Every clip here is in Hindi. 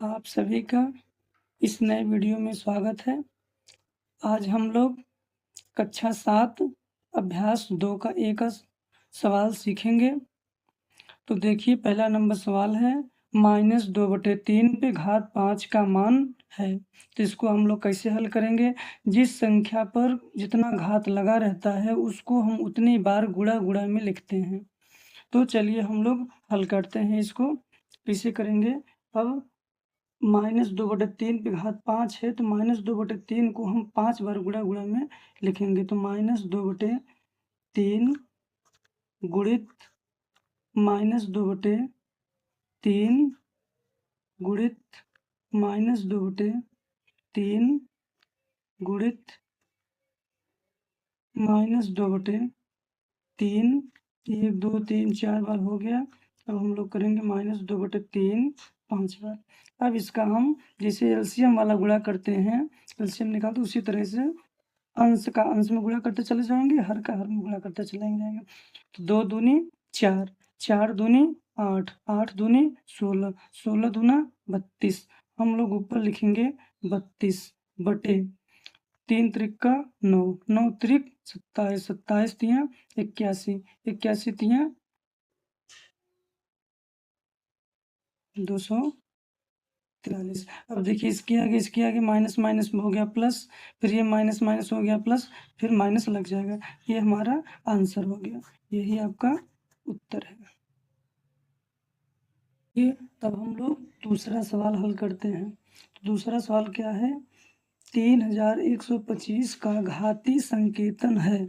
आप सभी का इस नए वीडियो में स्वागत है। आज हम लोग कक्षा 7 अभ्यास 2 का एक सवाल सीखेंगे। तो देखिए पहला नंबर सवाल है -2/3 पे घात 5 का मान है। तो इसको हम लोग कैसे हल करेंगे? जिस संख्या पर जितना घात लगा रहता है उसको हम उतनी बार गुणा में लिखते हैं। तो चलिए हम लोग हल करते हैं इसको। कैसे करेंगे? अब -2/3 पे घात 5 है तो -2/3 को हम 5 बार गुणा में लिखेंगे। तो -2/3 गुणित -2/3 गुणित -2/3 गुणित -2/3 1 2 3 4 बार हो गया। अब हम लोग करेंगे -2/3 5 बार। अब इसका हम जैसे एलसीएम वाला गुणा करते हैं, एलसीएम निकालते उसी तरह से अंश का अंश में गुणा करते चले जाएंगे, हर का हर में गुणा करते चले जाएंगे। तो 2 दूनी 4, 4 दूनी 8, 8 दूनी 16, 16 दूना 32। हम लोग ऊपर लिखेंगे 32 बटे 3 त्रिक 9, 9 त्रिक 27, 27 तिया 81, 81 तिया 243। अब देखिए इसके आगे माइनस माइनस हो गया प्लस, फिर ये माइनस माइनस हो गया प्लस, फिर माइनस लग जाएगा। ये हमारा आंसर हो गया, यही आपका उत्तर है। ये तब हम लोग दूसरा सवाल हल करते हैं। तो दूसरा सवाल क्या है? 3125 का घातीय संकेतन है।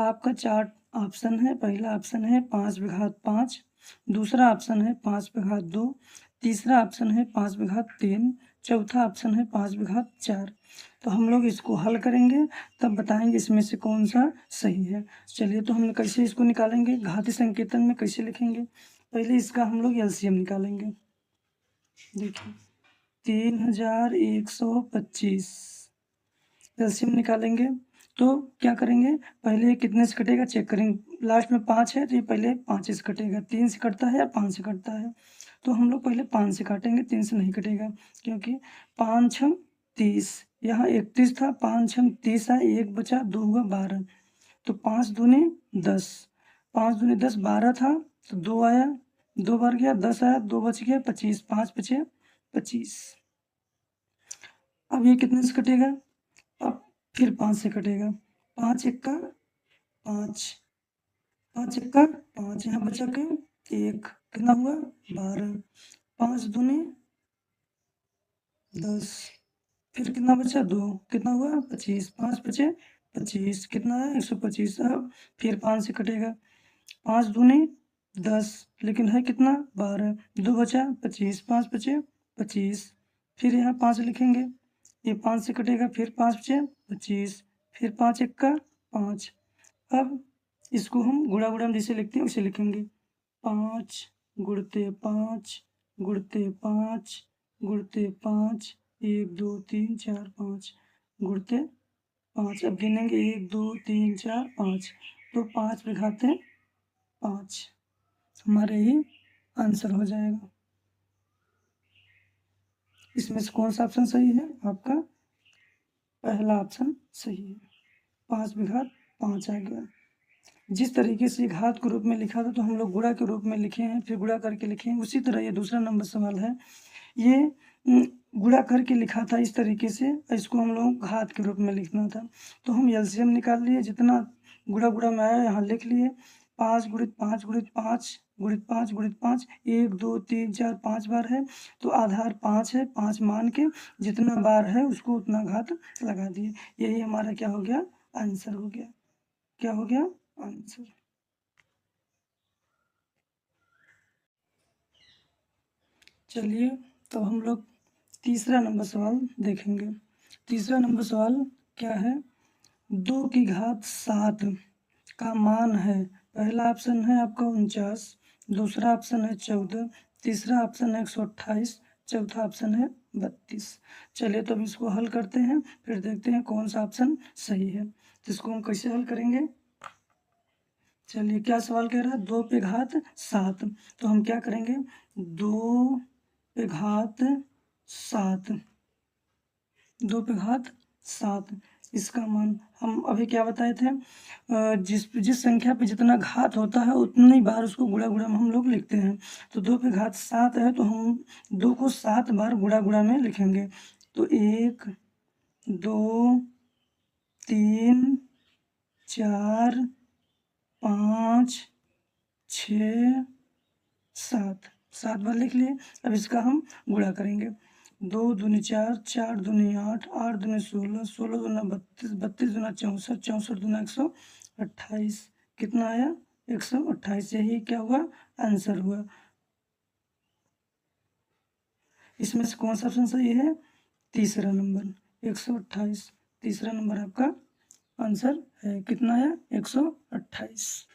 आपका 4 ऑप्शन है। पहला ऑप्शन है 5/5, दूसरा ऑप्शन है 5/2, तीसरा ऑप्शन है 5/3, चौथा ऑप्शन है 5/4। तो हम लोग इसको हल करेंगे, तब बताएंगे इसमें से कौन सा सही है। चलिए तो हम कैसे इसको निकालेंगे? घातीय संकेतन में कैसे लिखेंगे? पहले इसका हम लोग एलसीएम निकालेंगे। देखिए 3125 एलसीएम निकालेंगे तो क्या करेंगे? पहले कितने से कटेगा चेक करेंगे। लास्ट में 5 है तो ये पहले 5 से कटेगा। 3 से कटता है या 5 से कटता है? तो हम लोग पहले 5 से काटेंगे, 3 से नहीं कटेगा, क्योंकि 5 छम 30, यहाँ 31 था, 5 छम 30 है, 1 बचा, 2 हुआ 12। तो 5 दूनी 10, 5 दूनी 10, 12 था तो 2 आया, 2 बार गया 10 आया, 2 बच गया 25, 5 बचे 25। अब ये कितने से कटेगा? अब फिर 5 से कटेगा। 5 1 का 5, 5 1 का 5, यहाँ बचा के 1, कितना हुआ 12, 5 दूनी 10, फिर कितना बचा 2, कितना हुआ 25, 5 बचे 25, कितना है 125। अब फिर 5 से कटेगा। 5 दूनी 10, लेकिन है कितना 12, 2 बचा 25, 5 बचे 25। फिर यहाँ 5 लिखेंगे, ये 5 से कटेगा, फिर 5 बचे 25, फिर 5 1 का 5। अब इसको हम गुणा में जैसे लिखते हैं उसे लिखेंगे। 5 गुणते 5 गुणते 5 गुणते 5, 1 2 3 4 5 गुणते 5। अब गिनेंगे 1 2 3 4 5, तो 5/5 हमारे ही आंसर हो जाएगा। इसमें से कौन सा ऑप्शन सही है? आपका पहला ऑप्शन सही है, 5/5 आ गया। जिस तरीके से घात के रूप में लिखा था तो हम लोग गुणा के रूप में लिखे हैं, फिर गुणा करके लिखे हैं, उसी तरह ये दूसरा नंबर सवाल है। ये गुणा करके लिखा था इस तरीके से, इसको हम लोग घात के रूप में लिखना था। तो हम एलसीएम निकाल लिए, जितना गुणा में आया यहाँ लिख लिए। 5 गुणित 5 गुणित 5 गुणित 5 गुणित 5, 1 2 3 4 5 बार है, तो आधार 5 है, 5 मान के जितना बार है उसको उतना घात लगा दिए। यही हमारा क्या हो गया? आंसर हो गया। क्या हो गया? आंसर। चलिए तो हम लोग तीसरा नंबर सवाल देखेंगे। तीसरा नंबर सवाल क्या है? 2 की घात 7 का मान है। पहला ऑप्शन है आपका 49, दूसरा ऑप्शन है 14, तीसरा ऑप्शन है 128, चौथा ऑप्शन है 32। चलिए तो अब इसको हल करते हैं, फिर देखते हैं कौन सा ऑप्शन सही है। तो इसको हम कैसे हल करेंगे? चलिए क्या सवाल कह रहा है? 2 पे घात 7। तो हम क्या करेंगे? 2 पे घात 7, 2 पे घात 7। इसका मान हम अभी क्या बताए थे, जिस संख्या पे जितना घात होता है उतनी बार उसको गुणा गुणा में हम लोग लिखते हैं। तो 2 पे घात 7 है तो हम 2 को 7 बार गुणा गुणा में लिखेंगे। तो 1, 2, 3, 4, 5, 6, 7, 7 बार लिख लिए। अब इसका हम गुणा करेंगे। 2 दूनी 4, 4 दूनी 8, 8 दूनी 16, 16 दूना 32, 32 दूना 64, 64 दूना 128। कितना आया? 128। यही क्या हुआ? आंसर हुआ। इसमें से कौन सा ऑप्शन सही है? तीसरा नंबर, 128। तीसरा नंबर आपका आंसर है। कितना है? 128।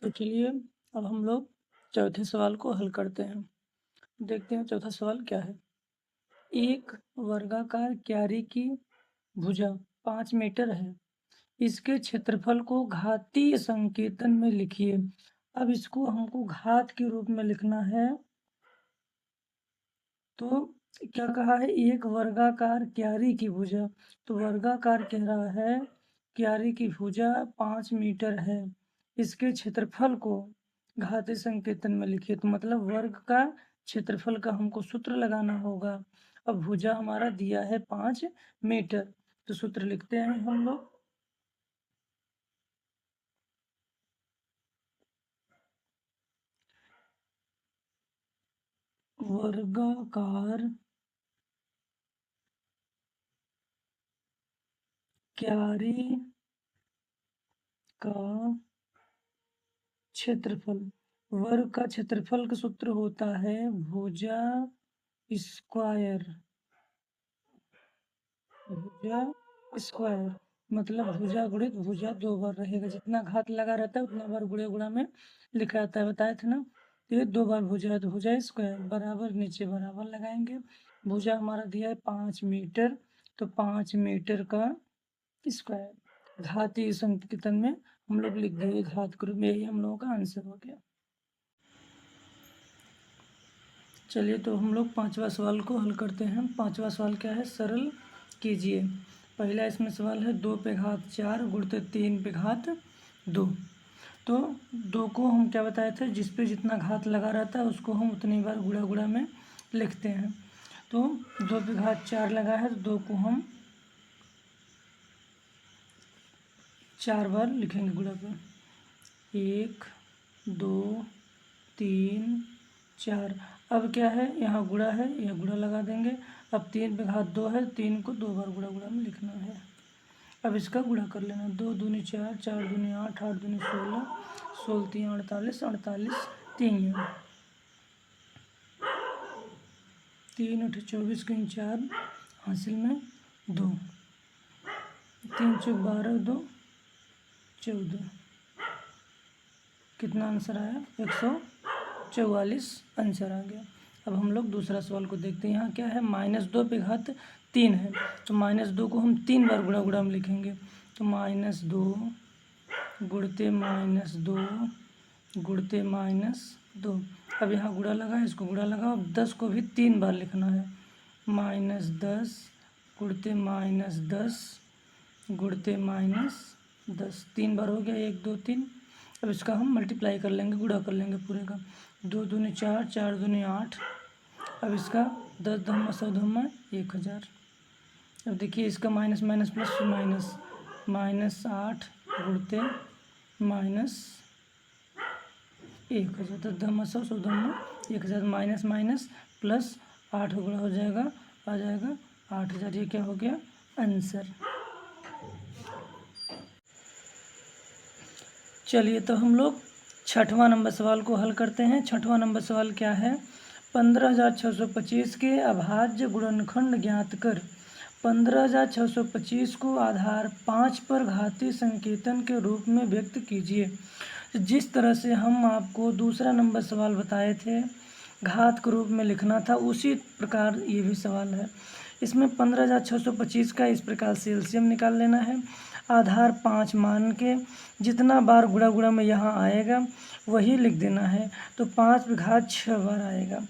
तो चलिए अब हम लोग चौथे सवाल को हल करते हैं। देखते हैं चौथा सवाल क्या है। एक वर्गाकार क्यारी की भुजा 5 मीटर है। इसके क्षेत्रफल को घातीय संकेतन में लिखिए। अब इसको हमको घात के रूप में लिखना है। तो क्या कहा है? एक वर्गाकार क्यारी की भुजा। तो वर्गाकार कह रहा है क्यारी की भुजा 5 मीटर है, इसके क्षेत्रफल को घातीय संकेतन में लिखिए। तो मतलब वर्ग का क्षेत्रफल का हमको सूत्र लगाना होगा। अब भुजा हमारा दिया है 5 मीटर, तो सूत्र लिखते हैं हम लोग। वर्गाकार क्यारी का क्षेत्रफल, वर्ग का क्षेत्रफल का सूत्र होता है भुजा स्क्वायर। भुजा स्क्वायर मतलब भुजा गुणित भुजा 2 बार रहेगा। जितना घात लगा रहता है उतना बार गुणे गुणा में लिखा जाता है, बताए थे ना। तो ये 2 बार भुजा है तो भुजा स्क्वायर बराबर नीचे बराबर लगाएंगे। भुजा हमारा दिया है 5 मीटर, तो 5 मीटर का स्क्वायर घातीय संकेतन में हम लोग लिख देंगे घात के रूप में। यही हम लोगों का आंसर हो गया। चलिए तो हम लोग पांचवा सवाल को हल करते हैं। पांचवा सवाल क्या है? सरल कीजिए। पहला इसमें सवाल है 2 पे घात 4 गुणित 3 पे घात 2। तो 2 को हम क्या बताए थे? जिस पे जितना घात लगा रहता है उसको हम उतनी बार गुणा गुणा में लिखते हैं। तो 2 पे घात 4 लगा है तो 2 को हम 4 बार लिखेंगे गुणा पे। 1, 2, 3, 4। अब क्या है? यहाँ गुणा है, यह गुणा लगा देंगे। अब 3 पे घात 2 है, 3 को 2 बार गुणा गुणा में लिखना है। अब इसका गुणा कर लेना। 2 दूनी 4, 4 दूनी 8, 8 दूनी 16, 16 तीन 48, 48 तीन 3 8 24 के 4 हासिल में 2, 3 चौक 12, 2 14। कितना आंसर आया? 144 आंसर आ गया। अब हम लोग दूसरा सवाल को देखते हैं। यहाँ क्या है? -2 पे घात 3 है, तो -2 को हम 3 बार गुणा गुणा में लिखेंगे। तो -2 गुणते -2 गुणते -2। अब यहाँ गुणा लगा है, इसको गुणा लगाओ। अब 10 को भी 3 बार लिखना है। -10 गुणते -10 गुणते -10। 3 बार हो गया, 1 2 3। अब इसका हम मल्टीप्लाई कर लेंगे, गुणा कर लेंगे पूरे का। 2 दूनी 4, 4 दूनी 8। अब इसका 10 धम्मा 100 धम्मा 1000। अब देखिए इसका माइनस माइनस प्लस माइनस, -8 गुणते -1000। 10 धम्मा 100, 100 धम्मा 1000। माइनस माइनस प्लस 8 गुणा हो जाएगा, आ जाएगा 8000। ये क्या हो गया? आंसर। चलिए तो हम लोग छठवां नंबर सवाल को हल करते हैं। छठवां नंबर सवाल क्या है? 15,625 के अभाज्य गुणनखंड ज्ञात कर। 15,625 को आधार 5 पर घातीय संकेतन के रूप में व्यक्त कीजिए। जिस तरह से हम आपको दूसरा नंबर सवाल बताए थे घात के रूप में लिखना था, उसी प्रकार ये भी सवाल है। इसमें 15,625 का इस प्रकार से एलसीएम निकाल लेना है। आधार 5 मान के जितना बार गुणा गुणा में यहाँ आएगा वही लिख देना है। तो 5 घात 6 बार आएगा।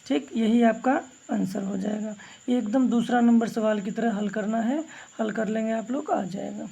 ठीक, यही आपका आंसर हो जाएगा। एकदम दूसरा नंबर सवाल की तरह हल करना है, हल कर लेंगे आप लोग, आ जाएगा।